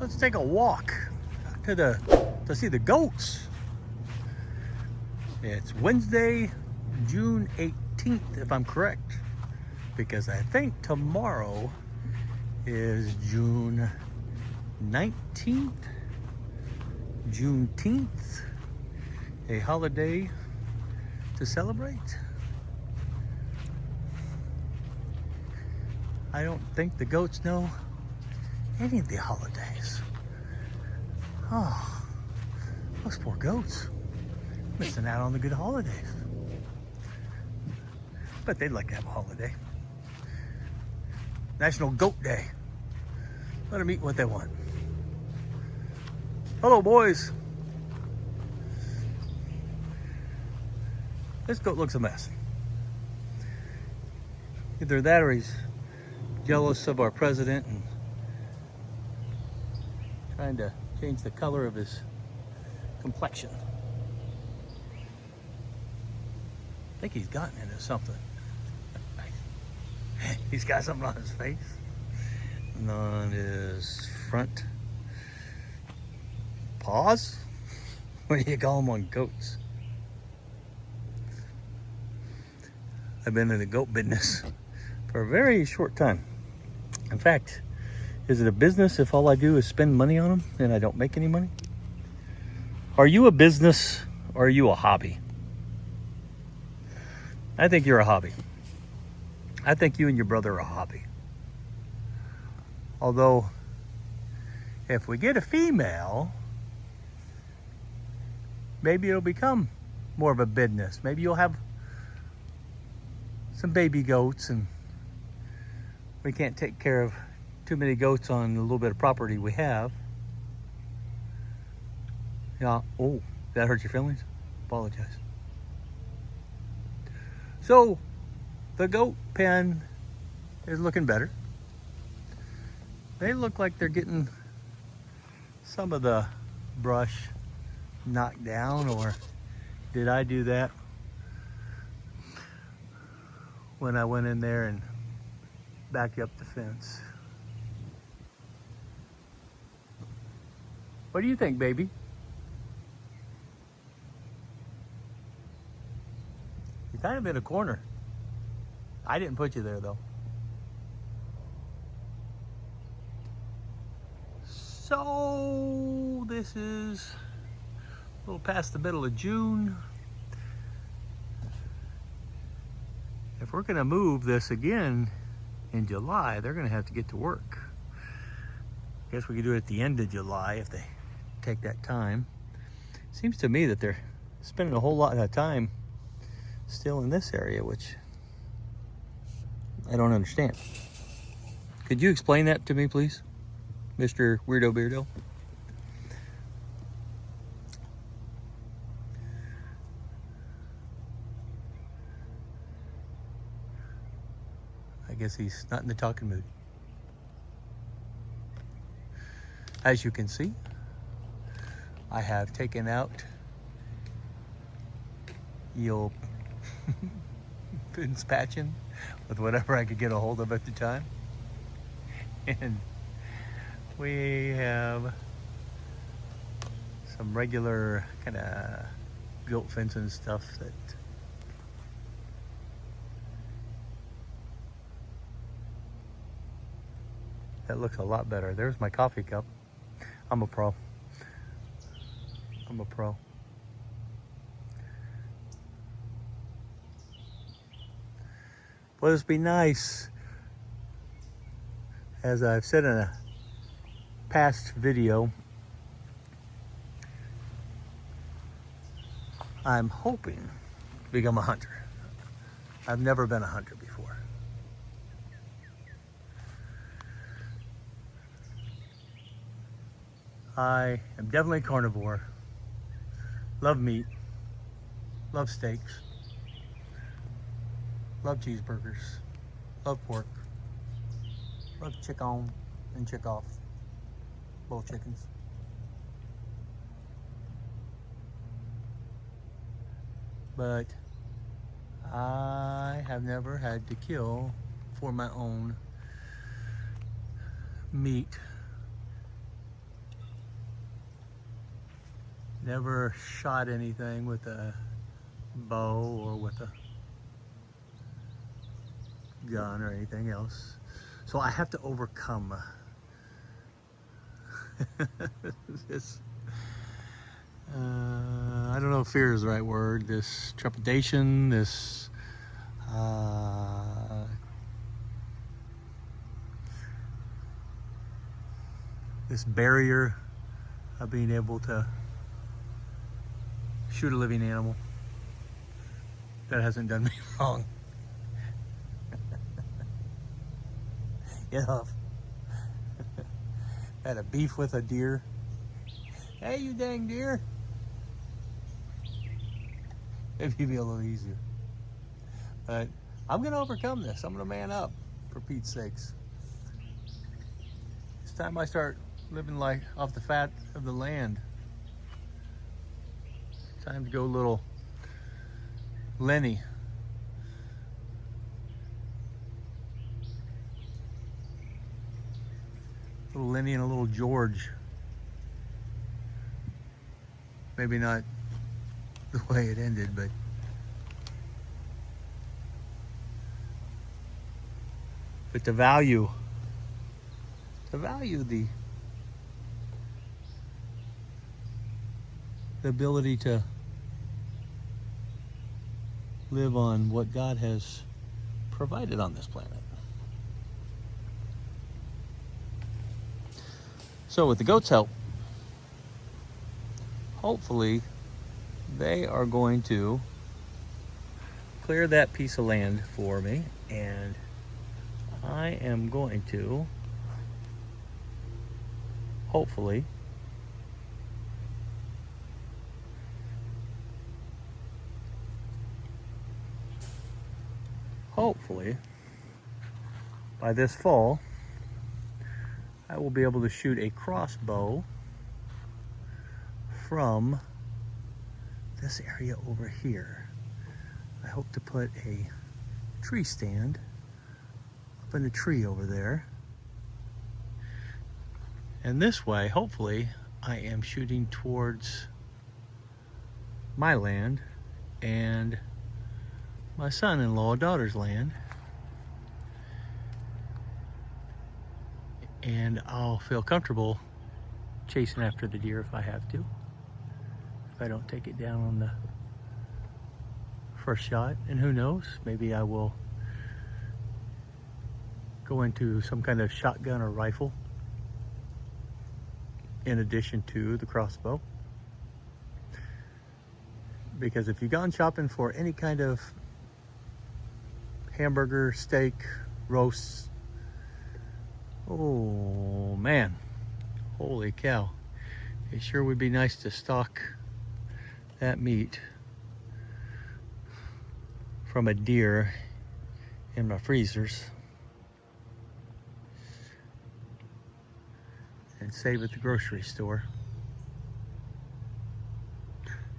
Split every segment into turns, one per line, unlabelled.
let's take a walk to see the goats. It's Wednesday, June 18th, if I'm correct, because I think tomorrow is June 19th, Juneteenth, a holiday to celebrate. I don't think the goats know any of the holidays. Oh, those poor goats, missing out on the good holidays. But they'd like to have a holiday. National Goat Day. Let them eat what they want. Hello, boys. This goat looks a mess. Either that or he's jealous of our president and trying to change the color of his complexion. I think he's gotten into something. He's got something on his face and on his front paws. What do you call them on goats? I've been in the goat business for a very short time. In fact, is it a business if all I do is spend money on them and I don't make any money? Are you a business or are you a hobby? I think you're a hobby. I think you and your brother are a hobby. Although, if we get a female, maybe it'll become more of a business. Maybe you'll have some baby goats and we can't take care of too many goats on the little bit of property we have. Yeah, oh, that hurt your feelings? Apologize. So, the goat pen is looking better. They look like they're getting some of the brush knocked down, or did I do that when I went in there and backed up the fence? What do you think, baby? You're kind of in a corner. I didn't put you there, though. So, this is a little past the middle of June. If we're going to move this again in July, they're going to have to get to work. I guess we could do it at the end of July if they take that time. Seems to me that they're spending a whole lot of time still in this area, which I don't understand. Could you explain that to me, please, Mr. Weirdo Beardo? I guess he's not in the talking mood. As you can see, I have taken out the old fence patching with whatever I could get a hold of at the time. And we have some regular kind of goat fencing stuff that looks a lot better. There's my coffee cup. I'm a pro. I'm a pro. Well, it'd be nice, as I've said in a past video, I'm hoping to become a hunter. I've never been a hunter before. I am definitely carnivore. Love meat. Love steaks. Love cheeseburgers. Love pork. Love chicken and chick off. Both chickens. But I have never had to kill for my own meat Never shot anything with a bow or with a gun or anything else. So I have to overcome this, I don't know if fear is the right word, this trepidation, this this barrier of being able to shoot a living animal that hasn't done me wrong. You know, had a beef with a deer. Hey, you dang deer. It'd be a little easier. But I'm gonna overcome this. I'm gonna man up, for Pete's sakes. It's time I start living like off the fat of the land. Time to go little Lenny. Little Lenny and a little George. Maybe not the way it ended, but to value the ability to live on what God has provided on this planet. So with the goats' help, hopefully they are going to clear that piece of land for me, and I am going to hopefully by this fall I will be able to shoot a crossbow from this area over here. I hope to put a tree stand up in the tree over there. And this way, hopefully, I am shooting towards my land and my son-in-law, daughter's land. And I'll feel comfortable chasing after the deer if I have to. If I don't take it down on the first shot. And who knows, maybe I will go into some kind of shotgun or rifle in addition to the crossbow. Because if you've gone shopping for any kind of hamburger, steak, roast, oh man, holy cow. It sure would be nice to stock that meat from a deer in my freezers and save at the grocery store.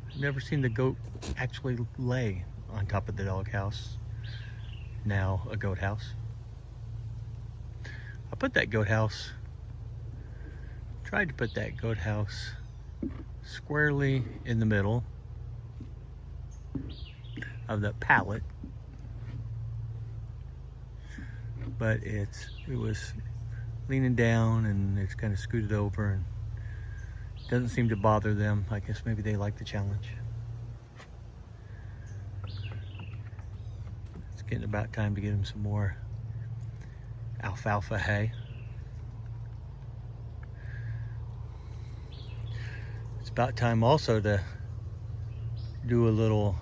I've never seen the goat actually lay on top of the doghouse, now a goat house. I put that goat house, tried to put that goat house squarely in the middle of the pallet, but it was leaning down and it's kind of scooted over and doesn't seem to bother them. I guess maybe they like the challenge. It's getting about time to get them some more alfalfa hay. It's about time also to do a little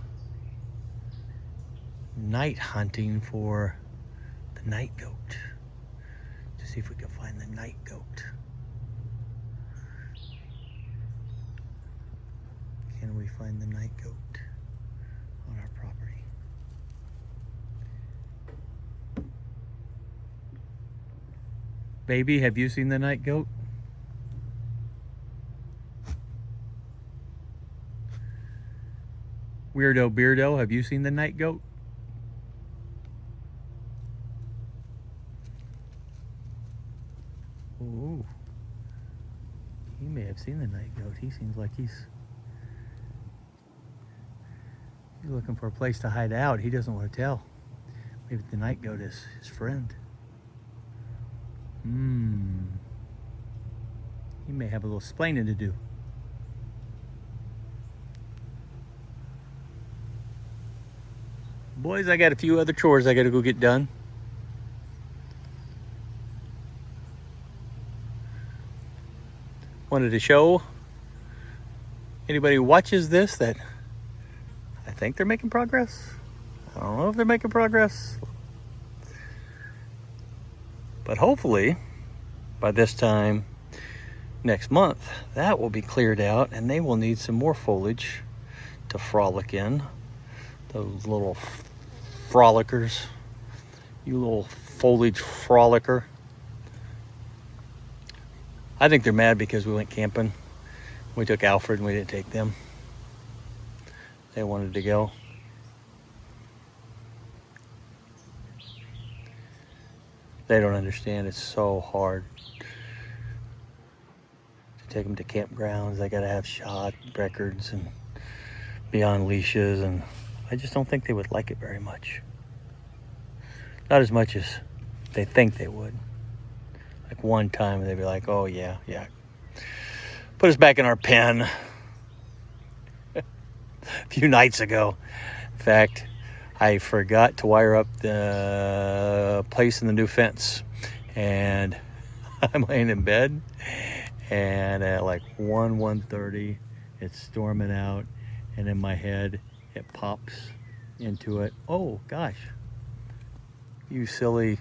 night hunting for the night goat, to see if we can find the night goat. Can we find the night goat on our property? Baby, have you seen the night goat? Weirdo Beardo, have you seen the night goat? Ooh, he may have seen the night goat. He seems like he's He's looking for a place to hide out. He doesn't want to tell. Maybe the night goat is his friend. He may have a little explaining to do. Boys, I got a few other chores I gotta go get done. Wanted to show anybody who watches this that I think they're making progress. I don't know if they're making progress, but hopefully by this time next month that will be cleared out and they will need some more foliage to frolic in. Those little frolickers, you little foliage frolicker. I think they're mad because we went camping. We took Alfred and we didn't take them. They wanted to go. They don't understand. It's so hard to take them to campgrounds. They gotta have shot records and be on leashes, and I just don't think they would like it very much. Not as much as they think they would. Like one time they'd be like, oh yeah, put us back in our pen. A few nights ago. In fact, I forgot to wire up the place in the new fence. And I'm laying in bed and at like 1:30 it's storming out, and in my head it pops into it. Oh gosh, you silly,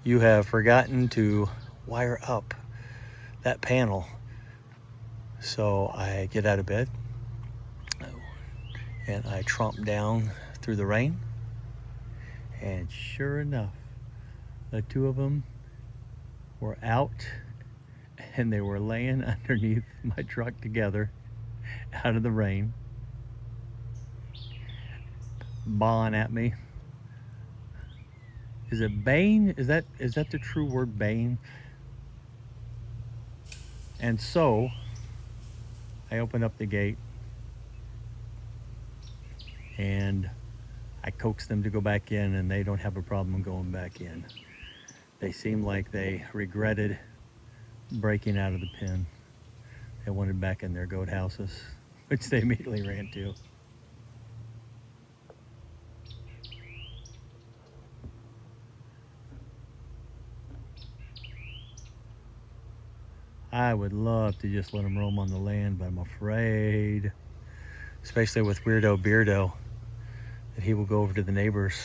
you have forgotten to wire up that panel. So I get out of bed and I tromp down through the rain, and sure enough, the two of them were out and they were laying underneath my truck together out of the rain, bawling at me. Is it baying? Is that the true word, baying? And so I open up the gate and I coax them to go back in, and they don't have a problem going back in. They seem like they regretted breaking out of the pen. They wanted back in their goat houses, which they immediately ran to. I would love to just let them roam on the land, but I'm afraid, especially with Weirdo Beardo, that he will go over to the neighbors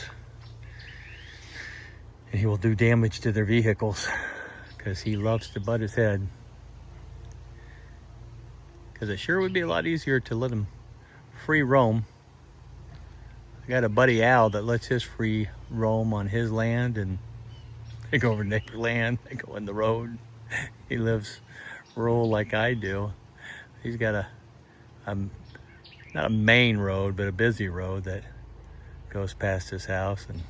and he will do damage to their vehicles, because he loves to butt his head. Because it sure would be a lot easier to let him free roam. I got a buddy Al that lets his free roam on his land, and they go over neighbor land, they go in the road. He lives rural like I do. He's got a not a main road, but a busy road that goes past his house, and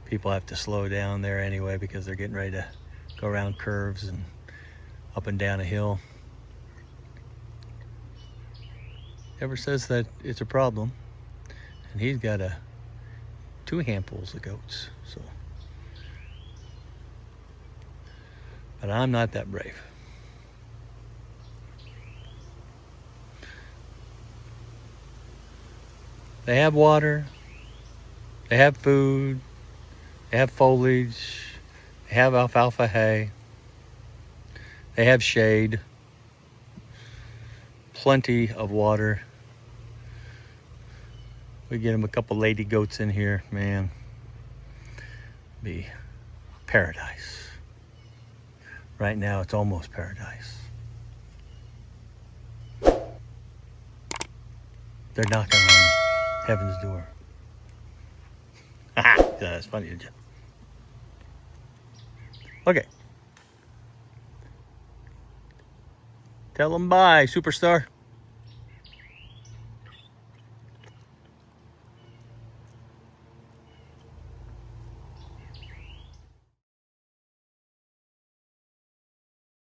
people have to slow down there anyway because they're getting ready to go around curves and up and down a hill. Never says that it's a problem, and he's got 2 handfuls of goats. So, but I'm not that brave. They have water, they have food, they have foliage, they have alfalfa hay, they have shade, plenty of water. We get them a couple lady goats in here, man, be paradise. Right now it's almost paradise. They're knocking on heaven's door. That's funny, did you? Okay. Tell them bye, superstar.